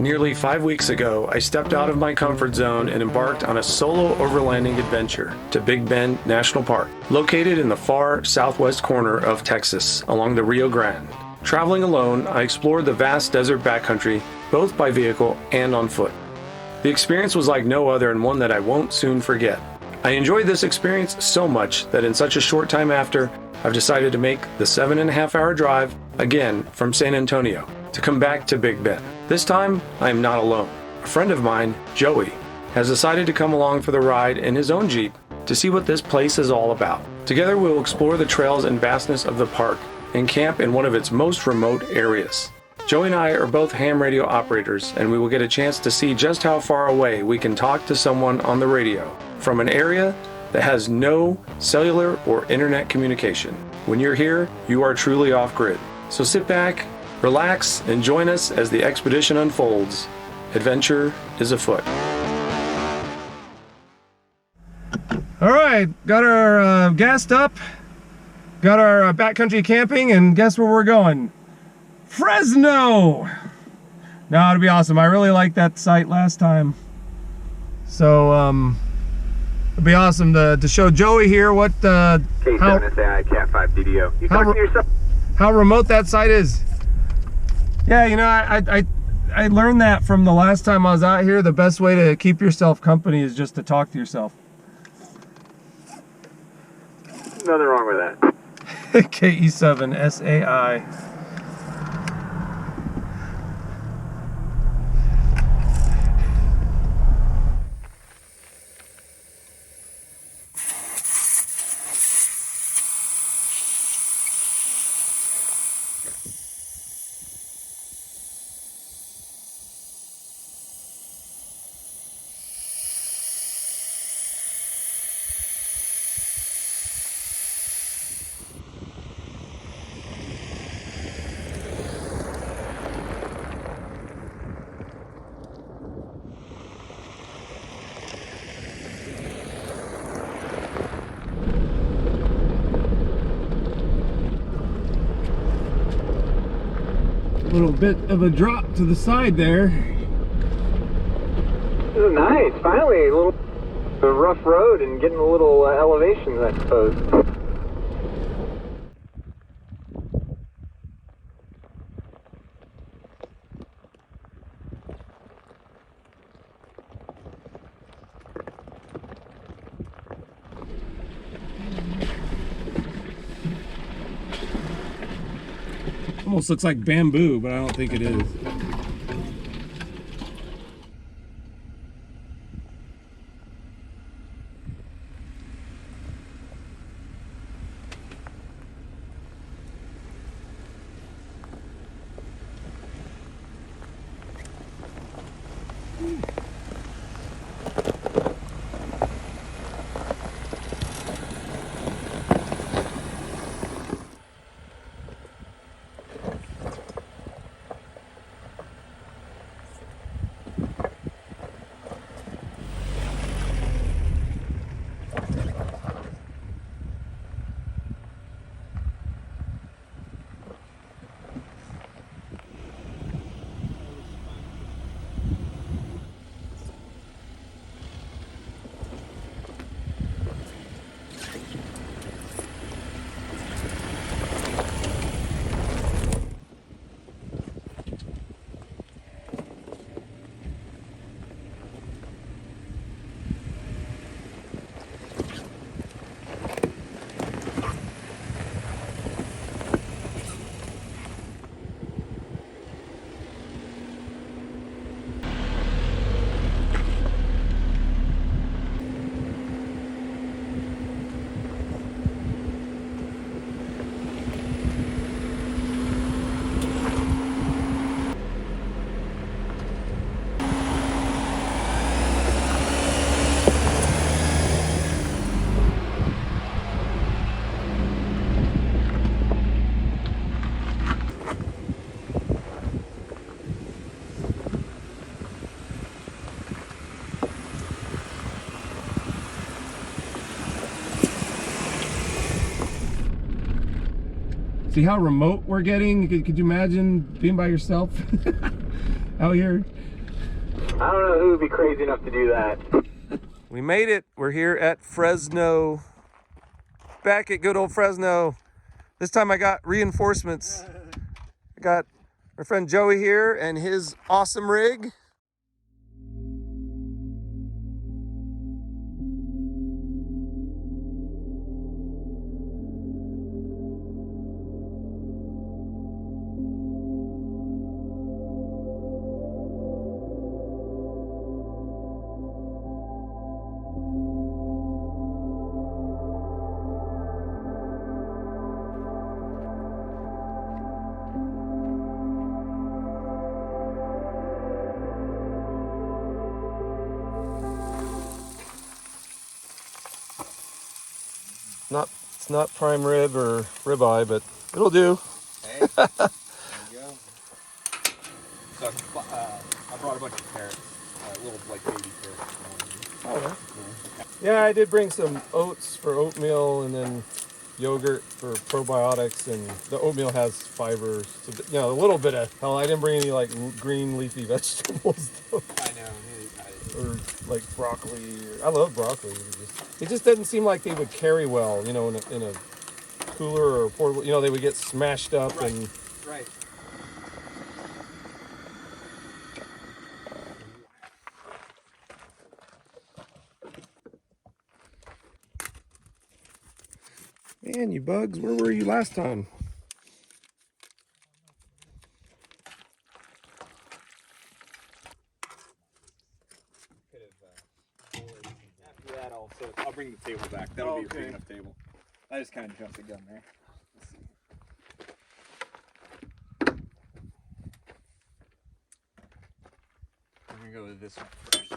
Nearly 5 weeks ago, I stepped out of my comfort zone and embarked on a solo overlanding adventure to Big Bend National Park, located in the far southwest corner of Texas along the Rio Grande. Traveling alone, I explored the vast desert backcountry, both by vehicle and on foot. The experience was like no other and one that I won't soon forget. I enjoyed this experience so much that in such a short time after, I've decided to make the 7.5-hour drive again from San Antonio to come back to Big Bend. This time, I am not alone. A friend of mine, Joey, has decided to come along for the ride in his own Jeep to see what this place is all about. Together, we will explore the trails and vastness of the park and camp in one of its most remote areas. Joey and I are both ham radio operators, and we will get a chance to see just how far away we can talk to someone on the radio from an area that has no cellular or internet communication. When you're here, you are truly off-grid. So sit back, relax, and join us as the expedition unfolds. Adventure is afoot. All right, got our gassed up, got our backcountry camping, and guess where we're going? Fresno! Now it'll be awesome. I really liked that site last time. So, it'd be awesome to show Joey here what K7SAI Cat 5 DDO. You talking to yourself? How remote that site is. Yeah, you know, I learned that from the last time I was out here. The best way to keep yourself company is just to talk to yourself. Nothing wrong with that. KE7SAI. Little bit of a drop to the side there. This is nice. Finally, a little rough road and getting a little elevation, I suppose. Almost looks like bamboo, but I don't think it is. See how remote we're getting? Could you imagine being by yourself out here? I don't know who would be crazy enough to do that. We made it. We're here at Fresno. Back at good old Fresno. This time I got reinforcements. I got my friend Joey here and his awesome rig. It's not prime rib or ribeye, but it'll do. Hey, there you go. So I brought a bunch of carrots, little like baby carrots. Oh, yeah, I did bring some oats for oatmeal and then yogurt for probiotics, and the oatmeal has fibers. So, you know, a little bit of hell. I didn't bring any like green leafy vegetables though. I know. Or like broccoli. I love broccoli. It just doesn't seem like they would carry well, you know, in a cooler or portable. You know, they would get smashed up and. Right. Man, you bugs, where were you last time? After that, I'll bring the table back. That'll be a big enough table. I just kind of jumped the gun there. Let's see. I'm gonna go with this one first.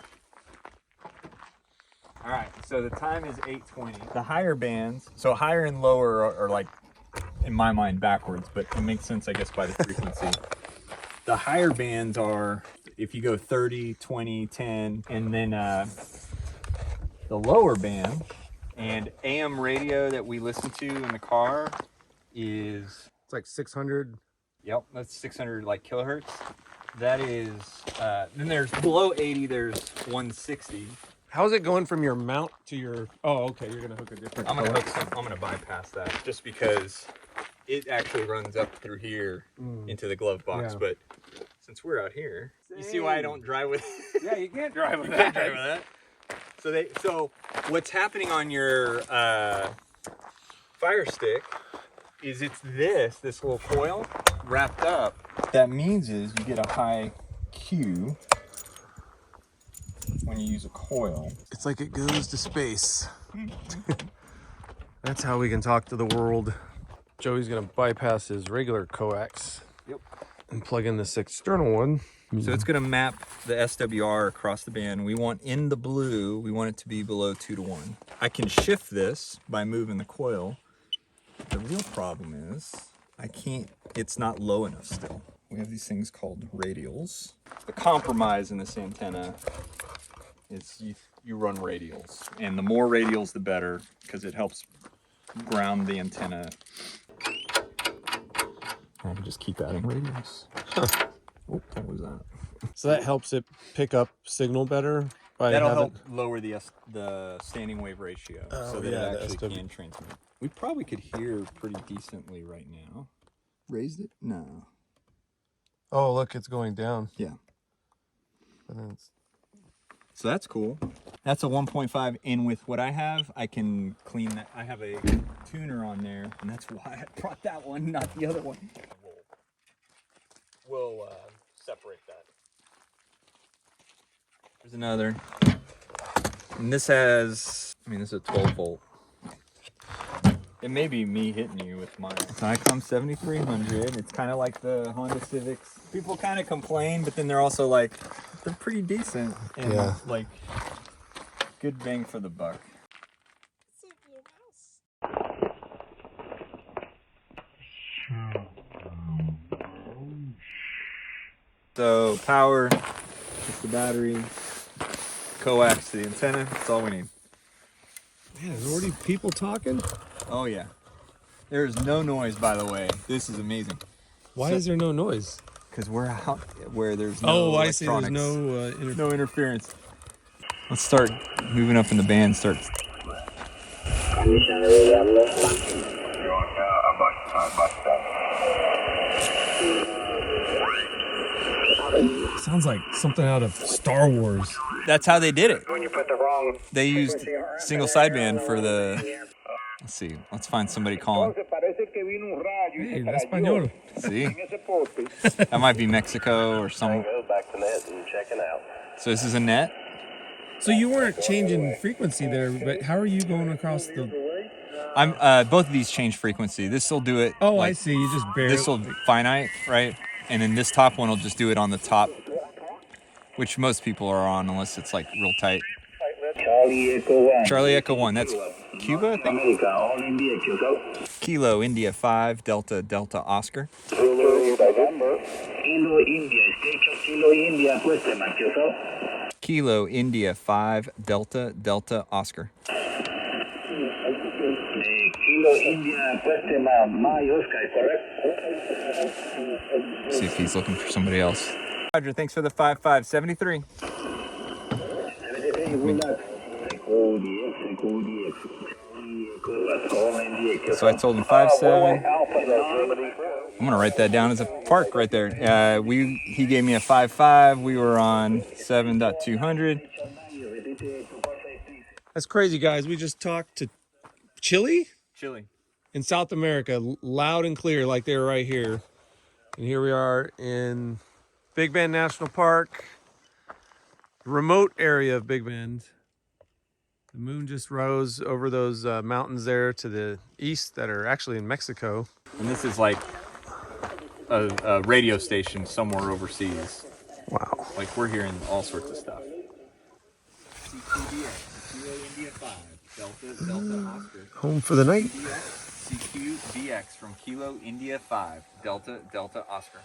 All right, so the time is 8:20. The higher bands, so higher and lower are like, in my mind, backwards, but it makes sense, I guess, by the frequency. The higher bands are, if you go 30, 20, 10, and then the lower band and AM radio that we listen to in the car is, It's like 600. yep, that's 600 like kilohertz. That is, then there's below 80, there's 160. How's it going from your mount to your? Oh, okay. You're gonna hook a different. I'm gonna bypass that just because it actually runs up through here into the glove box. Yeah. But since we're out here, you see why I don't drive with Yeah, you can't drive with you can't drive with that. So what's happening on your Fire Stick is it's this little coil wrapped up. That means is you get a high Q when you use a coil. It's like it goes to space. That's how we can talk to the world. Joey's gonna bypass his regular coax. Yep. And plug in this external one. So it's gonna map the SWR across the band. We want in the blue, we want it to be below 2 to 1. I can shift this by moving the coil. The real problem is I can't, it's not low enough still. We have these things called radials. The compromise in this antenna is you run radials. And the more radials, the better, because it helps ground the antenna. I can just keep adding radials. Oh, what was that? So that helps it pick up signal better. That'll help lower the standing wave ratio so that yeah, it actually SW. can transmit. We probably could hear pretty decently right now. Raised it? No. Oh, look, it's going down. Yeah. And then it's... So that's cool. That's a 1.5, and with what I have, I can clean that. I have a tuner on there, and that's why I brought that one, not the other one. We'll separate that. There's another. And this has, this is a 12 volt. It may be me hitting you with mine. It's an Icom 7300. It's kind of like the Honda Civics. People kind of complain, but then they're also like, they're pretty decent. And like, good bang for the buck. So power, just the battery, coax to the antenna, that's all we need. Man, there's already people talking? Oh yeah. There is no noise, by the way. This is amazing. Why is there no noise? because we're out where there's no Oh, I see. There's electronics. No interference. Let's start moving up in the band. Start. Sounds like something out of Star Wars. That's how they did it. When you put the wrong... They used single sideband for the. Let's see. Let's find somebody calling. Hey, that's español. See? That might be Mexico or some. Back to net and checking out. So this is a net. So you weren't changing frequency there, but how are you going across the... I'm both of these change frequency. This will do it. Oh, like, I see. You just barely... This will finite, right? And then this top one will just do it on the top, which most people are on unless it's like real tight. Charlie Echo 1. Charlie Echo 1. That's Cuba, I think. America, all India, Kyoto. Kilo India 5 Delta Delta Oscar. Zulu, November. Kilo India, State of Kilo India, question mark, Kyoto. Kilo India 5 Delta Delta Oscar. Kilo India, question mark, my Oscar, correct? See if he's looking for somebody else. Roger, thanks for the 5573. So I told him 57. I'm gonna write that down as a park right there. He gave me a 55. We were on 7.200. That's crazy, guys. We just talked to Chile Chile. in South America, loud and clear, like they were right here. And here we are in Big Bend National Park, remote area of Big Bend. The moon just rose over those mountains there to the east that are actually in Mexico. And this is like a radio station somewhere overseas. Wow. Like we're hearing all sorts of stuff. Home for the night. CQDX from Kilo India 5 Delta Delta Oscar.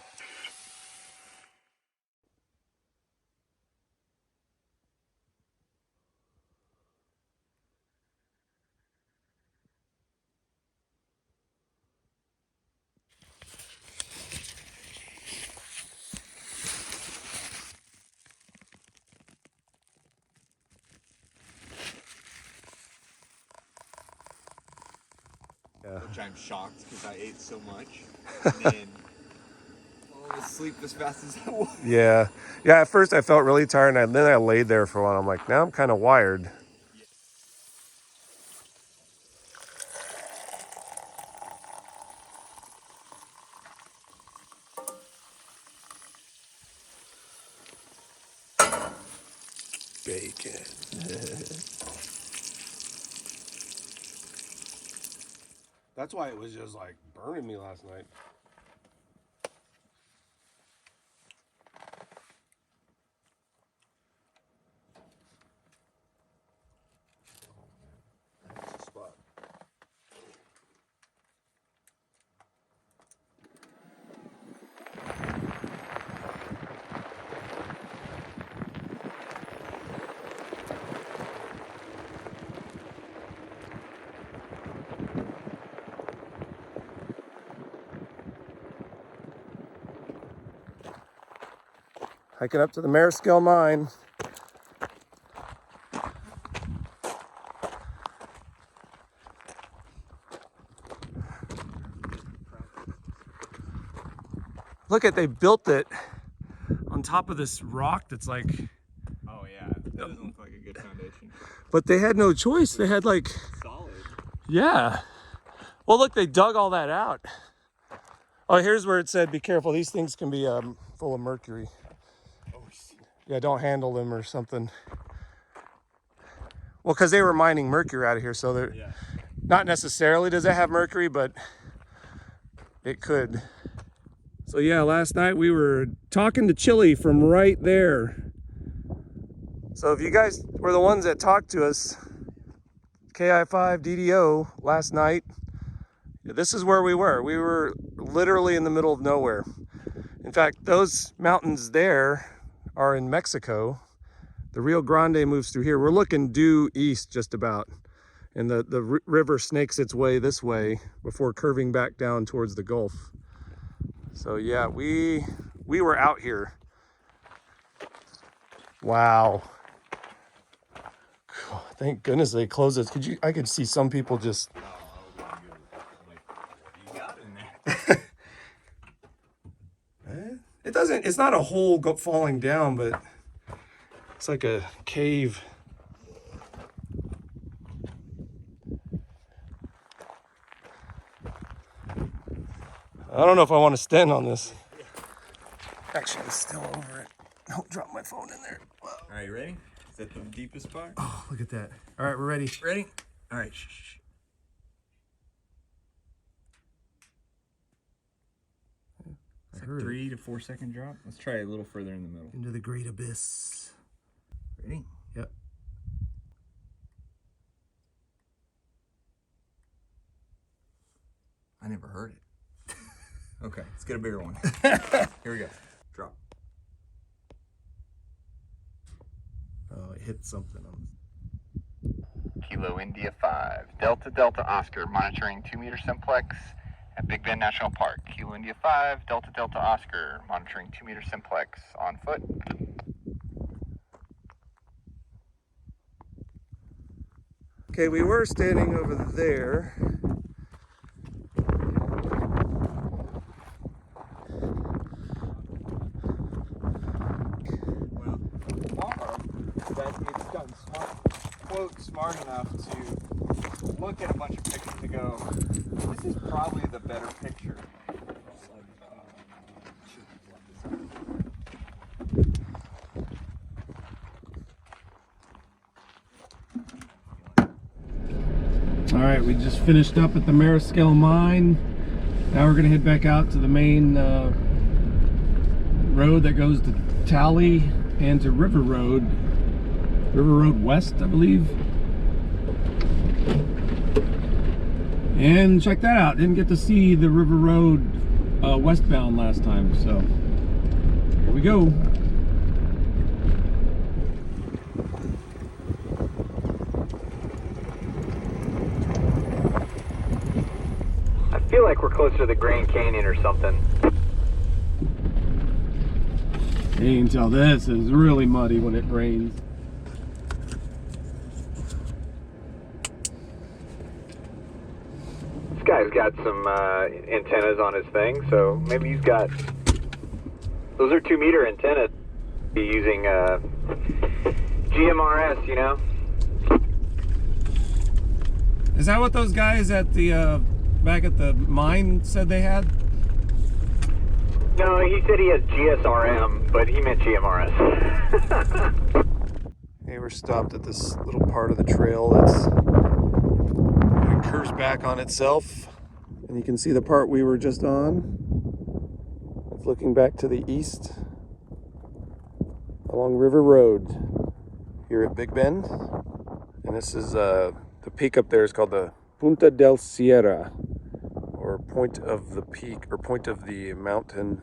Which I'm shocked because I ate so much and then asleep as fast as I was. Yeah. Yeah, at first I felt really tired, and then I laid there for a while. I'm like, now I'm kind of wired. Bacon. That's why it was just like burning me last night. Hiking up to the Mariscal mine. Look at, they built it on top of this rock that's like... Oh yeah, that doesn't look like a good foundation. But they had no choice. They had like... Solid. Yeah. Well, look, they dug all that out. Oh, here's where it said, be careful. These things can be full of mercury. Yeah, don't handle them or something. Well, because they were mining mercury out of here, so they're not necessarily does it have mercury, but it could. So yeah, last night we were talking to Chile from right there. So if you guys were the ones that talked to us, KI5 DDO last night, this is where we were. We were literally in the middle of nowhere. In fact, those mountains there are in Mexico. The Rio Grande moves through here. We're looking due east just about. And the river snakes its way this way before curving back down towards the Gulf. So yeah, we we were out here. Wow. God, thank goodness they closed it. I could see some people just. It's not a hole falling down, but it's like a cave. I don't know if I want to stand on this. Actually, it's still over it. Don't drop my phone in there. All right, you ready? Is that the deepest part? Oh, look at that. All right, we're ready. Ready? All right, shh. It's like 3 to 4 second drop. Let's try a little further in the middle. Into the great abyss. Ready? Yep. I never heard it. Okay, let's get a bigger one. Here we go. Drop. Oh, it hit something on Kilo India 5, Delta Delta Oscar, monitoring 2 meter simplex at Big Bend National Park. Kilo India 5, Delta Delta Oscar, monitoring 2 meter simplex on foot. Okay, we were standing over there. That it's gotten smart enough to look at a bunch of pictures and go, this is probably the better picture. All right, we just finished up at the Mariscal mine. Now we're gonna head back out to the main road that goes to Tally and to River Road West, I believe. And check that out, didn't get to see the River Road westbound last time, so here we go. I feel like we're closer to the Grand Canyon or something. You can tell this is really muddy when it rains. This guy's got some antennas on his thing, so maybe he's got... Those are 2 meter antennas. Be using GMRS, you know? Is that what those guys at the back at the mine said they had? No, he said he has GSRM, but he meant GMRS. Okay, we're stopped at this little part of the trail that's it curves back on itself, and you can see the part we were just on. It's looking back to the east along River Road here at Big Bend, and this is the peak up there is called the Punta del Sierra, or point of the peak, or point of the mountain.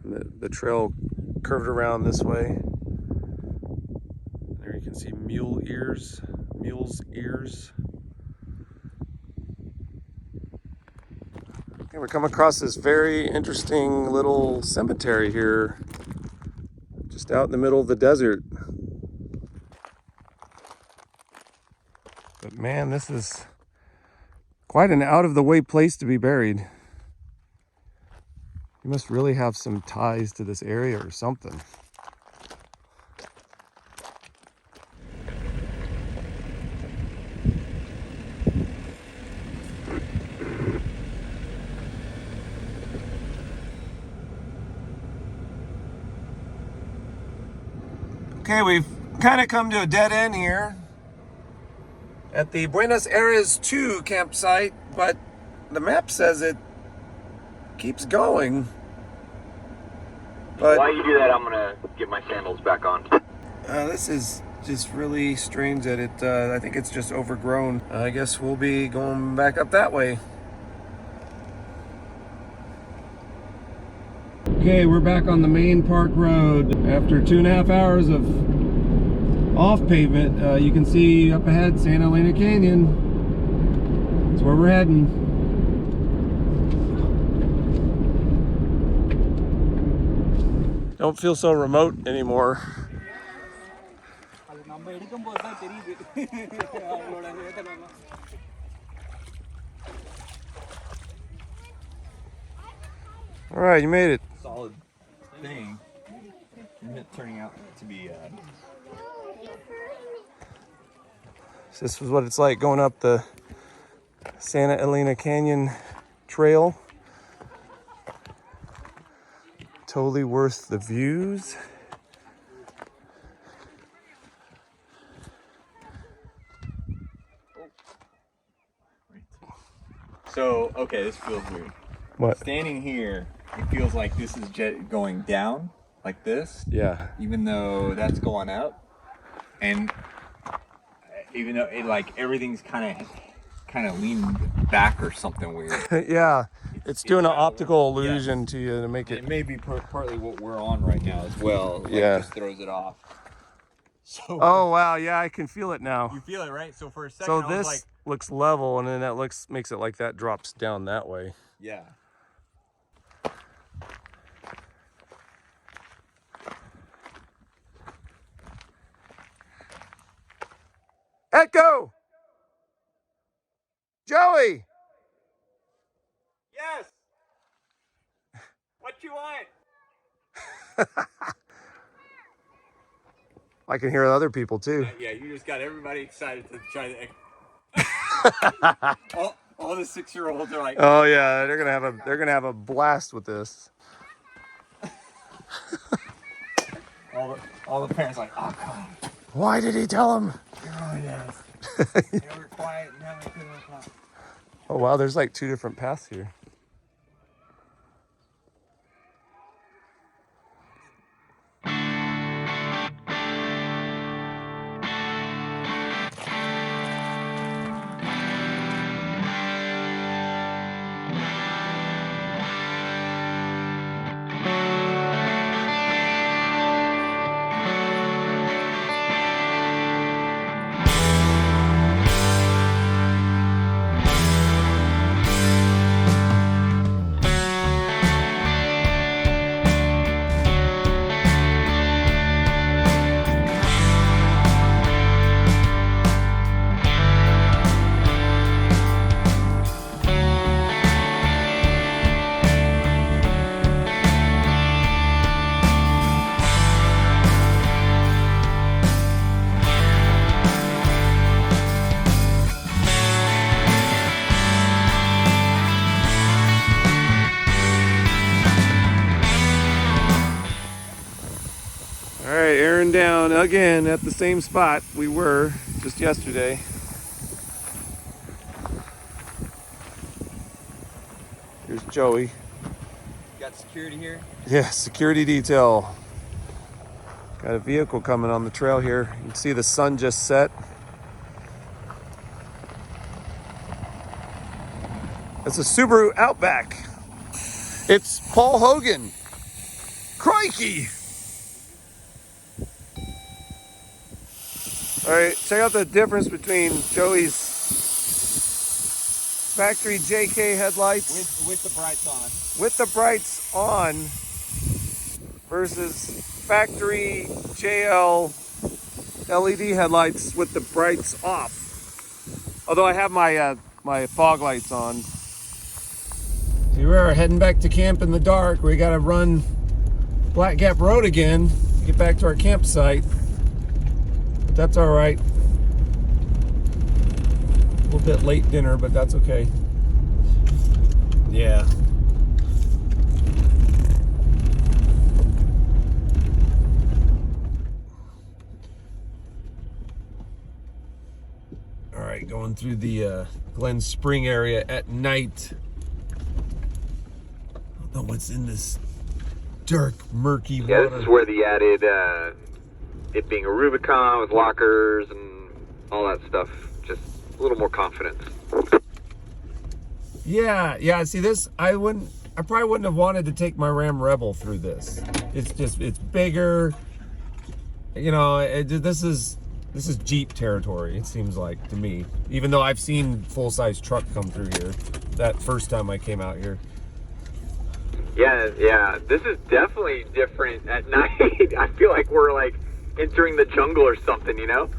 The trail curved around this way. There you can see mule's ears. Okay, we come across this very interesting little cemetery here, just out in the middle of the desert. But man, this is quite an out-of-the-way place to be buried. You must really have some ties to this area or something. Okay, we've kind of come to a dead end here at the Buenos Aires 2 campsite, but the map says it keeps going. But While you do that, I'm gonna get my sandals back on. this is just really strange that it, I think it's just overgrown. I guess we'll be going back up that way. Okay, we're back on the main park road. After 2.5 hours of off pavement, you can see up ahead Santa Elena Canyon. That's where we're heading. Don't feel so remote anymore. All right, you made it. Solid thing. Turning out to be. This is what it's like going up the Santa Elena Canyon trail. Totally worth the views. So, okay, this feels weird. What? Standing here, it feels like this is going down, like this. Yeah. Even though that's going up, and even though it like everything's kind of leaning back or something weird. Yeah. It's doing an optical illusion to you to make it. It may be partly what we're on right now as well. Like, Yeah. just throws it off. So. Oh wow, yeah, I can feel it now. You feel it, right? So for a second, So I was this like, looks level, and then that makes it like that drops down that way. yeah. Echo! Joey! Yes. What you want? I can hear other people too. Yeah, you just got everybody excited to try the. all the 6-year-olds are like. Oh yeah, they're gonna have a blast with this. all the parents are like, oh God. Why did he tell him? Oh yes. They were quiet and having a good time. Oh wow, there's like 2 different paths here. All right, Aaron down again at the same spot we were just yesterday. Here's Joey. You got security here? Yeah, security detail. Got a vehicle coming on the trail here. You can see the sun just set. It's a Subaru Outback. It's Paul Hogan. Crikey! All right, check out the difference between Joey's factory JK headlights With the brights on. with the brights on versus factory JL LED headlights with the brights off. Although I have my my fog lights on. See, we're heading back to camp in the dark. We got to run Black Gap Road again to get back to our campsite. But that's all right. A little bit late dinner, but that's okay. Yeah. All right, going through the Glen Spring area at night. I don't know what's in this dark, murky water. Yeah, this is where the added, it being a Rubicon with lockers and all that stuff, just a little more confidence. Yeah, see this, I probably wouldn't have wanted to take my Ram Rebel through this. It's bigger. You know, this is Jeep territory, it seems like to me. Even though I've seen full-size truck come through here that first time I came out here. Yeah. This is definitely different at night. I feel like we're like entering the jungle or something, you know?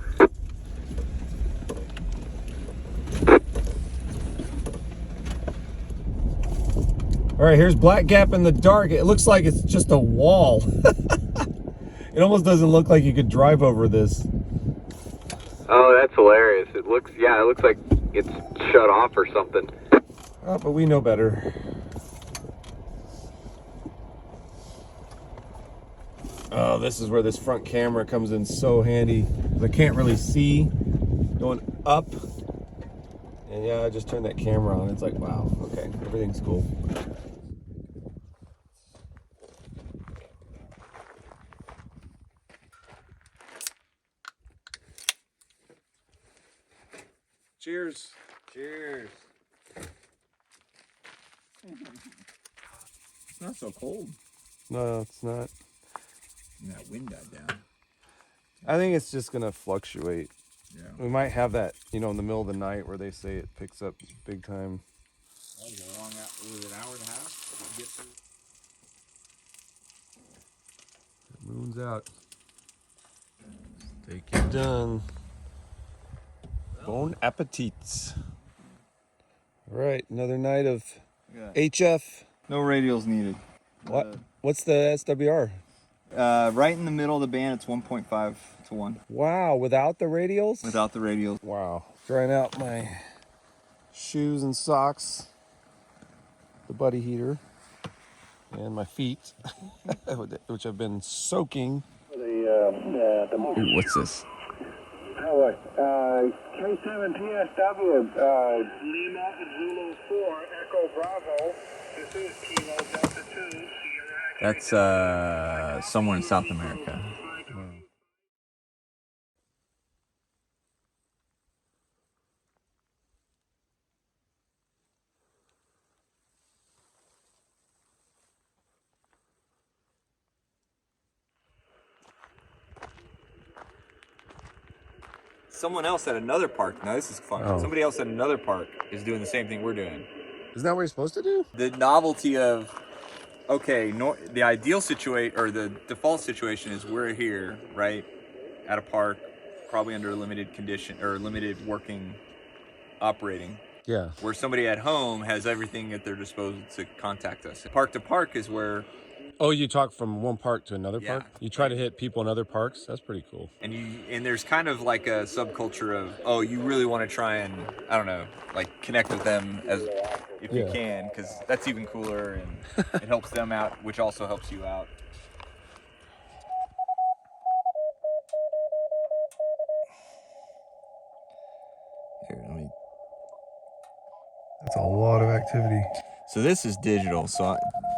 All right, here's Black Gap in the dark. It looks like it's just a wall. It almost doesn't look like you could drive over this. Oh, that's hilarious. It looks like it's shut off or something. Oh, but we know better. Oh, this is where this front camera comes in so handy. I can't really see going up. And yeah, I just turned that camera on. It's like, wow, okay, everything's cool. Cheers. Cheers. It's not so cold. No, it's not. And that wind died down. I think it's just gonna fluctuate. Yeah. We might have that, you know, in the middle of the night where they say it picks up big time. That was a long hour. Was it an hour and a half? Get through? The moon's out. Steak is done. Bon appetits. All right, another night of HF. No radials needed. What? What's the SWR? Right in the middle of the band, it's 1.5 to 1. Wow, without the radials? Without the radials. Wow. Drying out my shoes and socks, the buddy heater, and my feet, which have been soaking. Ooh, what's this? K7 PSW, Lima Zulu 4, Echo Bravo. This is Kilo Delta 2, Sierra. That's somewhere in South America. Someone else at another park. Now this is fun. Oh. Somebody else at another park is doing the same thing we're doing. Isn't that what you're supposed to do? The novelty of, okay, the ideal situation or the default situation is we're here, right, at a park, probably under a limited condition or limited working, operating. Yeah. Where somebody at home has everything at their disposal to contact us. Park to park is where. Oh, you talk from one park to another Yeah. park? You try to hit people in other parks? That's pretty cool. And there's kind of like a subculture of, oh, you really want to try and, I don't know, like connect with them if you can, because that's even cooler and it helps them out, which also helps you out. Here, That's a lot of activity. So this is digital, so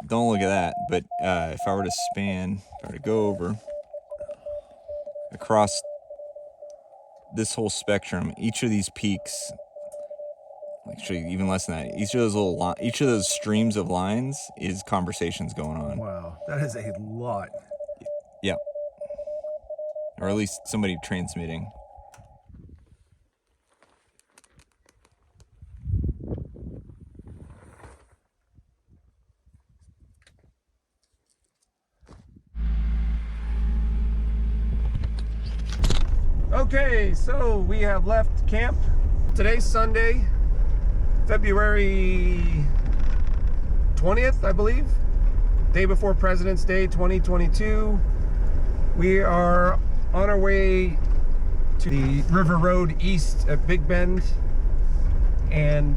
don't look at that. But if I were to span, if I were to go over across this whole spectrum, each of these peaks, actually even less than that, each of those streams of lines is conversations going on. Wow, that is a lot. Yep. Or at least somebody transmitting. Okay, so we have left camp. Today's Sunday, February 20th, I believe. Day before President's Day 2022. We are on our way to the River Road East at Big Bend. And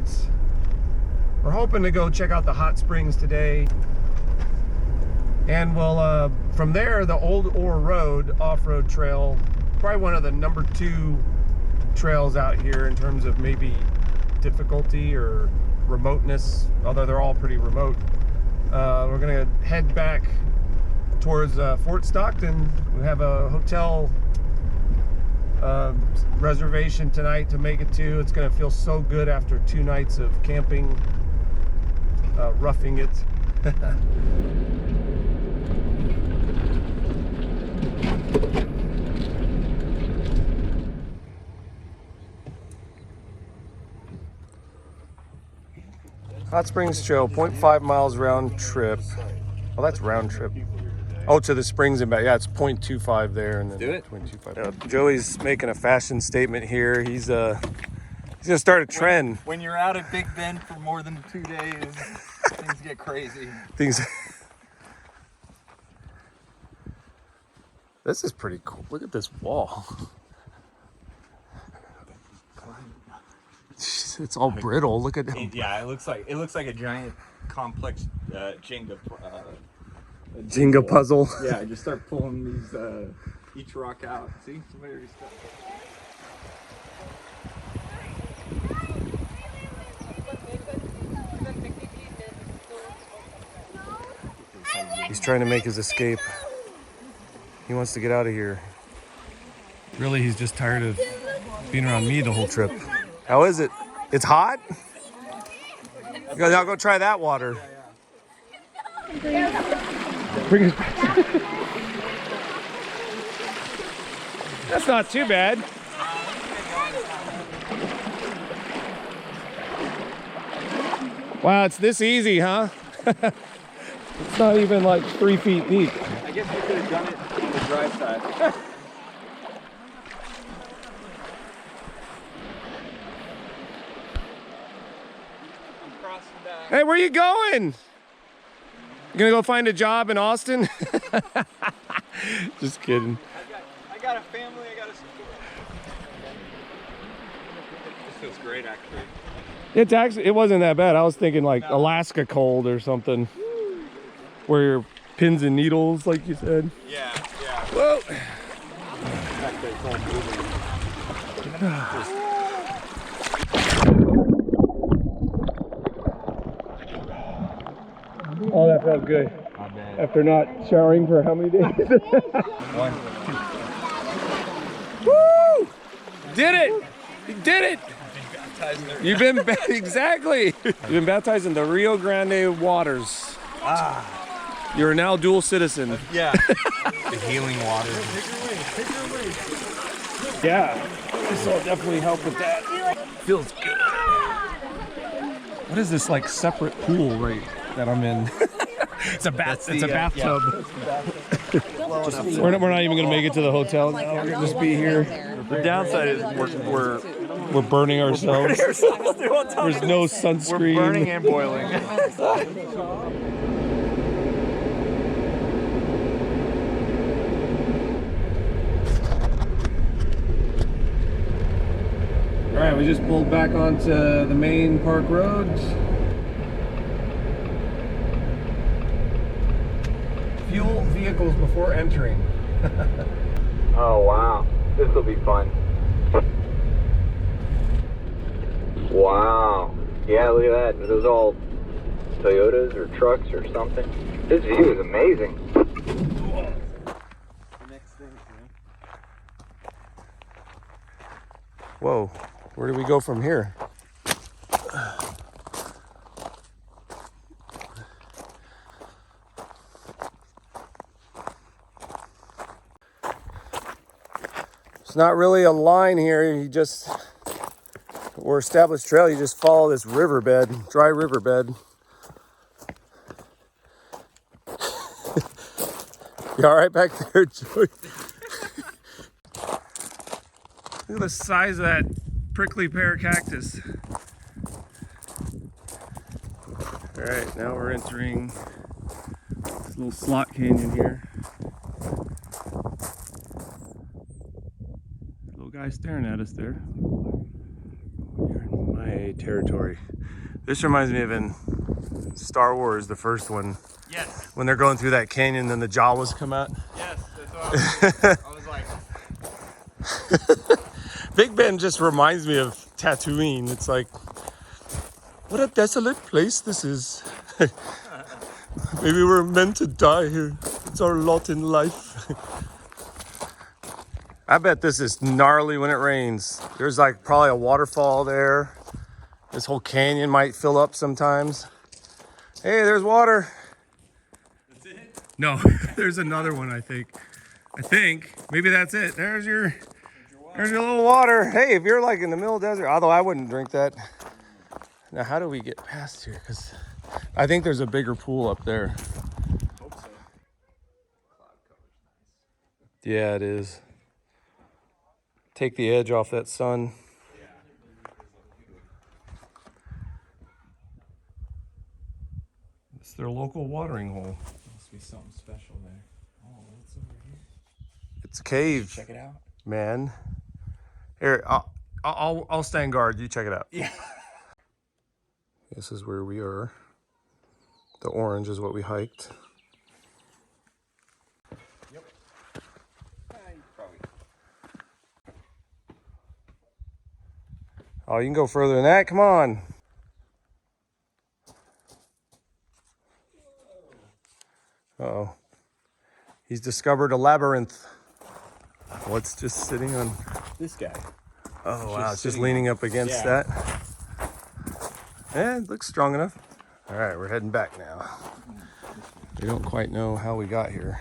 we're hoping to go check out the hot springs today. And we'll, from there, the Old Ore Road off-road trail, probably one of the number 2 trails out here in terms of maybe difficulty or remoteness, although they're all pretty remote. We're gonna head back towards Fort Stockton. We have a hotel reservation tonight to make it to. It's gonna feel so good after 2 nights of camping, roughing it. Hot Springs Trail, 0.5 miles round trip. Oh, that's round trip. Oh, to the springs and back. Yeah, it's 0.25 there, and then Do it. 0.25. Joey's making a fashion statement here. He's gonna start a trend. When you're out at Big Bend for more than 2 days, things get crazy. This is pretty cool. Look at this wall. It's all brittle. Look at it. Yeah, it looks like a giant complex Jenga. Jenga puzzle. Yeah, just start pulling these each rock out. See, somebody already started. He's trying to make his escape. He wants to get out of here. Really, he's just tired of being around me the whole trip. How is it? It's hot? I'll go try that water. Bring it back. That's not too bad. Wow, it's this easy, huh? It's not even like 3 feet deep. I guess we could have done it on the dry side. Hey, where you going? You gonna go find a job in Austin? Just kidding. I got a family, I got a support. This feels great, actually. It wasn't that bad. I was thinking like Alaska cold or something. Where you're pins and needles, like you said. Yeah. Whoa. Oh, that felt good. After not showering for how many days? 1, 2. Woo! Did it! You did it! You've been exactly. You've been baptized in the Rio Grande waters. You're now dual citizen. Yeah. The healing water. Yeah, this will definitely help with that. Feels good. What is this like separate pool right that I'm in? It's a bathtub. We're not even gonna make it to the hotel now. We're gonna just be here. The downside is We're burning ourselves. There's no sunscreen. We're burning and boiling. All right, we just pulled back onto the main park roads. Fuel vehicles before entering. Oh wow, this will be fun. Wow. Yeah, look at that. Are those all Toyotas or trucks or something? This view is amazing. Whoa, where do we go from here? It's not really a line here. Or established trail, you just follow this riverbed, dry riverbed. You all right back there, Joey? Look at the size of that prickly pear cactus. All right, now we're entering this little slot canyon here. Little guy staring at us there. You're in my territory. This reminds me of in Star Wars, the first one. Yes. When they're going through that canyon, then the Jawas come out. Yes, that's what I was like. Big Bend just reminds me of Tatooine. It's like, what a desolate place this is. Maybe we're meant to die here. It's our lot in life. I bet this is gnarly when it rains. There's like probably a waterfall there. This whole canyon might fill up sometimes. Hey, there's water. That's it? No, there's another one, I think. Maybe that's it. There's your little water. Hey, if you're like in the middle of the desert, although I wouldn't drink that. Now, how do we get past here? Because I think there's a bigger pool up there. Hope so. Yeah, it is. Take the edge off that sun. It's their local watering hole. Must be something special there. Oh, what's over here? It's a cave. Check it out. Man. Here, I'll stand guard. You check it out. Yeah. This is where we are. The orange is what we hiked. Yep. Probably. Oh, you can go further than that. Come on. Uh-oh. He's discovered a labyrinth. What's just sitting on? This guy. Oh, wow. It's just leaning up against that. Yeah, it looks strong enough. All right, we're heading back now. We don't quite know how we got here.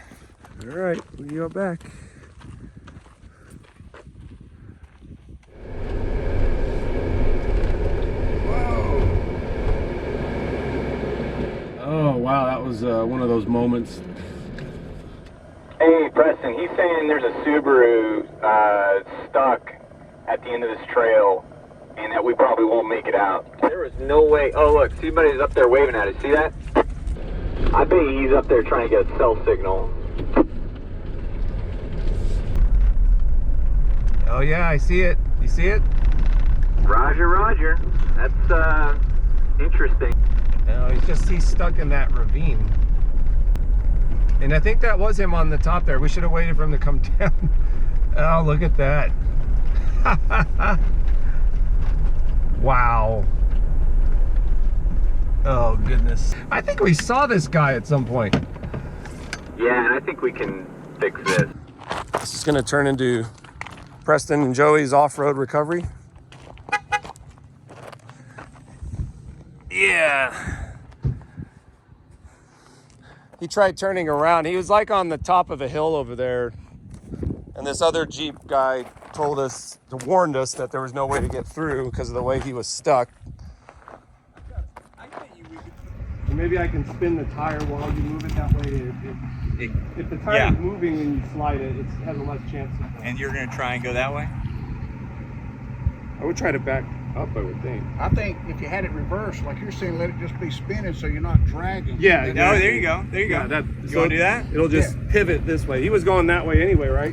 All right, we are back. Oh, wow, that was one of those moments. Hey, Preston, he's saying there's a Subaru stuck at the end of this trail and that we probably won't make it out. There was no way. Oh, look, somebody's up there waving at us. See that? I bet he's up there trying to get a cell signal. Oh, yeah, I see it. You see it? Roger, Roger. That's interesting. No, he's stuck in that ravine. And I think that was him on the top there. We should have waited for him to come down. Oh, look at that. Wow. Oh, goodness. I think we saw this guy at some point. Yeah, and I think we can fix this. This is going to turn into Preston and Joey's off-road recovery. Yeah. He tried turning around. He was like on the top of a hill over there. And this other Jeep guy warned us that there was no way to get through because of the way he was stuck. Maybe I can spin the tire while you move it that way. If the tire is moving and you slide it, it has a less chance of... And you're going to try and go that way? I would try to back up, I would think. I think if you had it reversed, like you're saying, let it just be spinning so you're not dragging. Yeah. No, there you go. There you go. You want to do that? It'll just pivot this way. He was going that way anyway, right?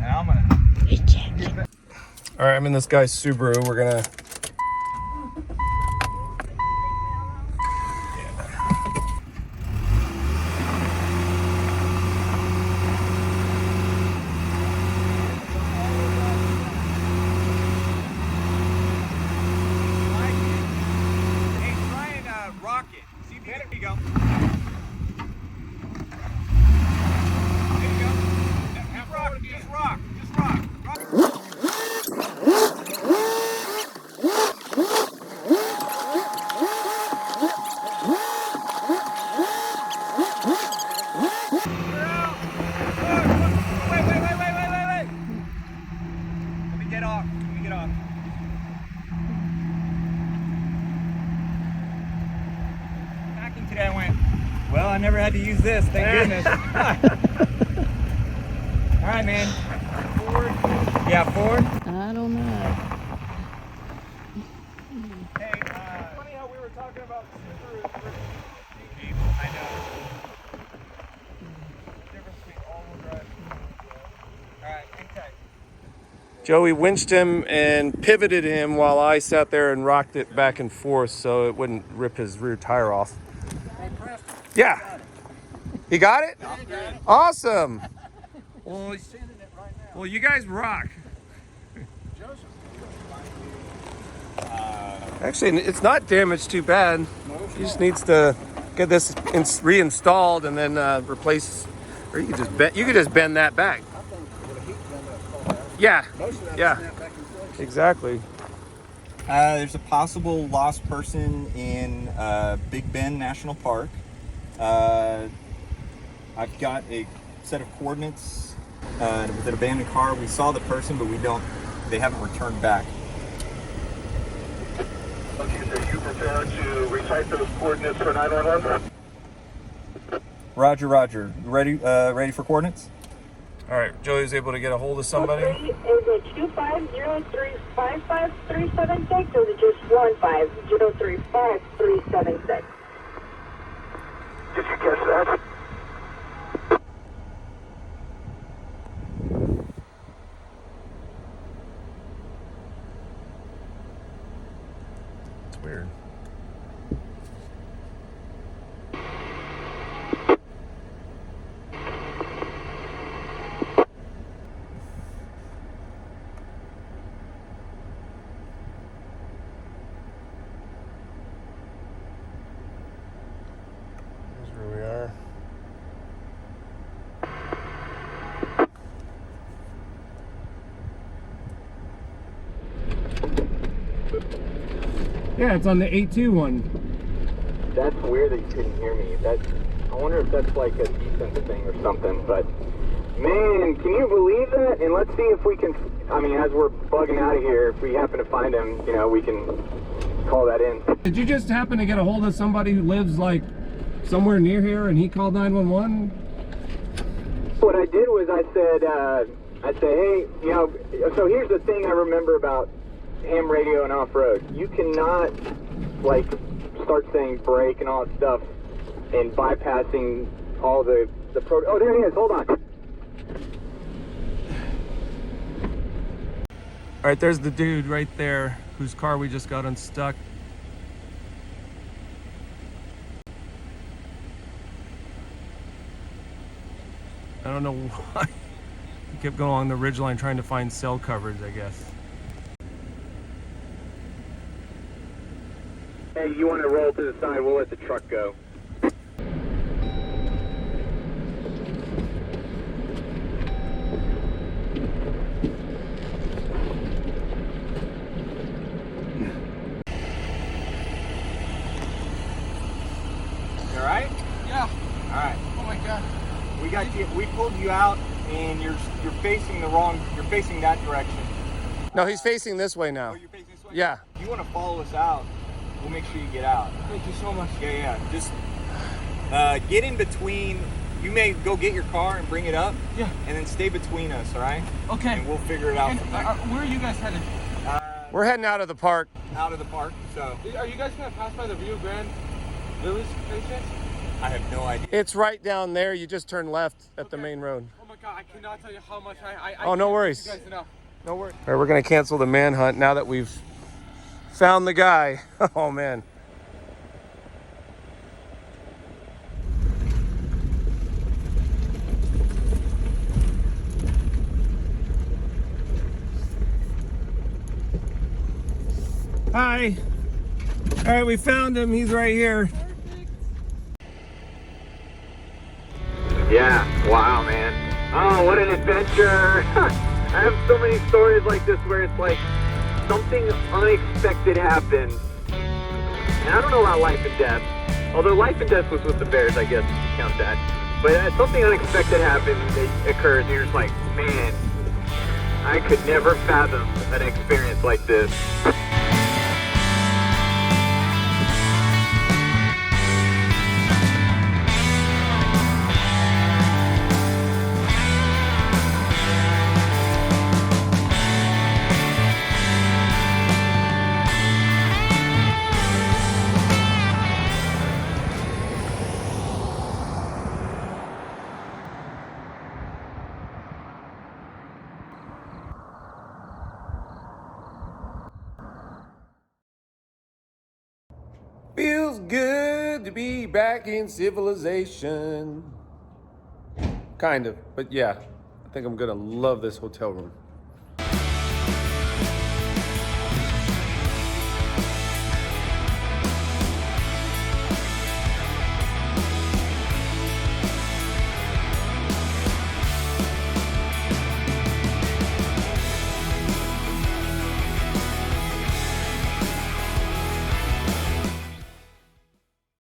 And I'm going to... All right, I'm in this guy's Subaru. We're going to... Today I went, well, I never had to use this, thank goodness. All right, man. Forward. Yeah, forward. I don't know. Hey, funny how we were talking about Subaru versus Jeep. I know. Difference between all-wheel drive. All right, hang tight. Joey winched him and pivoted him while I sat there and rocked it back and forth so it wouldn't rip his rear tire off. Yeah. He got it? Awesome. Well, you guys rock. Actually, it's not damaged too bad. He just needs to get this reinstalled and then replace, or you could just bend that back. Yeah. Yeah. Exactly. There's a possible lost person in Big Bend National Park. I've got a set of coordinates with an abandoned car. We saw the person, but we don't they haven't returned back. Okay, so you prepared to recite those coordinates for 911? Roger, Roger. Ready for coordinates? All right, Joey was able to get a hold of somebody. Is it 250355376 or is it just 1503536? Did you catch that? It's weird. Here's where we are. Yeah, it's on the 8-2 one. That's weird that you couldn't hear me. I wonder if that's like a defense thing or something, but man, can you believe that? And let's see if we can, I mean, as we're bugging out of here, if we happen to find him, you know, we can call that in. Did you just happen to get a hold of somebody who lives like somewhere near here and he called 911? What I did was I said, hey, you know, so here's the thing I remember about ham radio and off-road. You cannot, like, start saying brake and all that stuff and bypassing all the oh, there he is, hold on. All right, there's the dude right there whose car we just got unstuck. I don't know why. He kept going along the ridgeline trying to find cell coverage, I guess. Hey, you want to roll to the side, we'll let the truck go. You alright? Yeah. Alright. Oh my God. We got you. We pulled you out, and you're facing the wrong. You're facing that direction. No, he's facing this way now. Oh, you're facing this way. Yeah. If you want to follow us out, we'll make sure you get out. Thank you so much. Yeah. Just get in between. You may go get your car and bring it up. Yeah. And then stay between us, all right? Okay. And we'll figure it out And, from there. where are you guys headed? We're heading out of the park. Out of the park. So Are you guys gonna pass by the Rio Grande Village station? I have no idea. It's right down there. You just turn left at the main road. Oh my God, I cannot tell you how much I Oh, no worries. You guys enough. No worries. All right, we're gonna cancel the manhunt now that we've found the guy. Oh man. Hi. All right, we found him. He's right here. Yeah, wow, man. Oh, what an adventure. I have so many stories like this where it's like something unexpected happened. And I don't know about life and death. Although life and death was with the Bears, I guess, if you count that. But something unexpected happened, it occurs, and you're just like, man, I could never fathom an experience like this. Feels good to be back in civilization. Kind of, but yeah, I think I'm gonna love this hotel room.